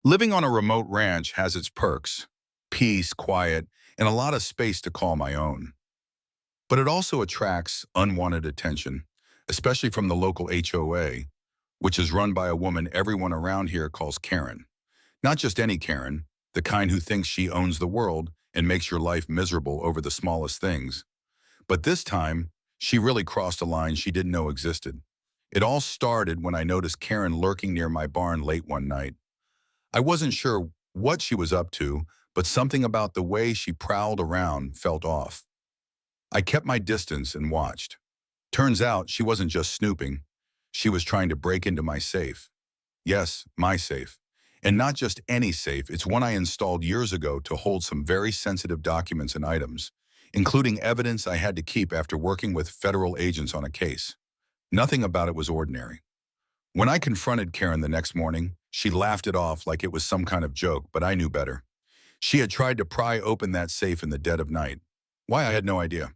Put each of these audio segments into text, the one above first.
Living on a remote ranch has its perks: peace, quiet, and a lot of space to call my own. But it also attracts unwanted attention, especially from the local HOA, which is run by a woman everyone around here calls Karen. Not just any Karen, the kind who thinks she owns the world and makes your life miserable over the smallest things. But this time, she really crossed a line she didn't know existed. It all started when I noticed Karen lurking near my barn late one night. I wasn't sure what she was up to, but something about the way she prowled around felt off. I kept my distance and watched. Turns out she wasn't just snooping. She was trying to break into my safe. Yes, my safe. And not just any safe, it's one I installed years ago to hold some very sensitive documents and items, including evidence I had to keep after working with federal agents on a case. Nothing about it was ordinary. When I confronted Karen the next morning, she laughed it off like it was some kind of joke, but I knew better. She had tried to pry open that safe in the dead of night. Why, I had no idea.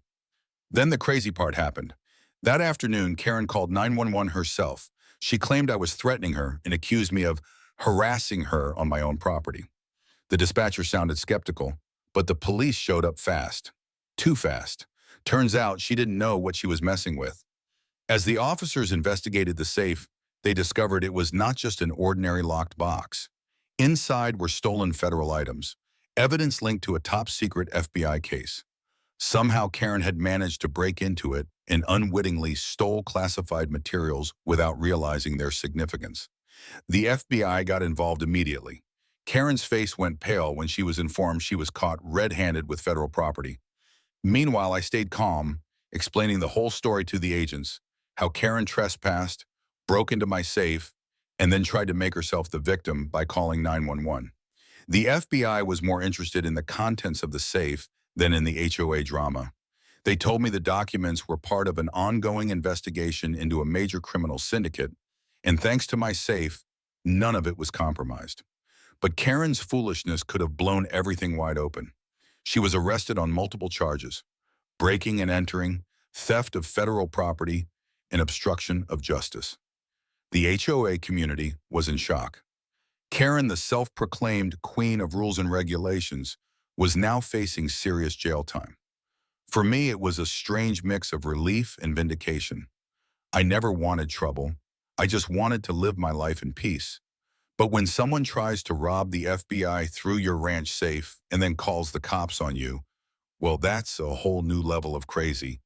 Then the crazy part happened. That afternoon, Karen called 911 herself. She claimed I was threatening her and accused me of harassing her on my own property. The dispatcher sounded skeptical, but the police showed up fast. Too fast. Turns out she didn't know what she was messing with. As the officers investigated the safe, they discovered it was not just an ordinary locked box. Inside were stolen federal items, evidence linked to a top-secret FBI case. Somehow Karen had managed to break into it and unwittingly stole classified materials without realizing their significance. The FBI got involved immediately. Karen's face went pale when she was informed she was caught red-handed with federal property. Meanwhile, I stayed calm, explaining the whole story to the agents, how Karen trespassed, broke into my safe, and then tried to make herself the victim by calling 911. The FBI was more interested in the contents of the safe than in the HOA drama. They told me the documents were part of an ongoing investigation into a major criminal syndicate, and thanks to my safe, none of it was compromised. But Karen's foolishness could have blown everything wide open. She was arrested on multiple charges: breaking and entering, theft of federal property, and obstruction of justice. The HOA community was in shock. Karen, the self-proclaimed queen of rules and regulations, was now facing serious jail time. For me, it was a strange mix of relief and vindication. I never wanted trouble. I just wanted to live my life in peace. But when someone tries to rob the FBI through your ranch safe and then calls the cops on you, well, that's a whole new level of crazy.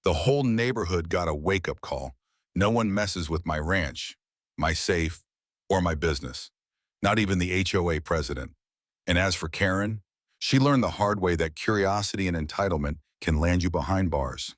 The whole neighborhood got a wake-up call. No one messes with my ranch, my safe, or my business. Not even the HOA president. And as for Karen, she learned the hard way that curiosity and entitlement can land you behind bars.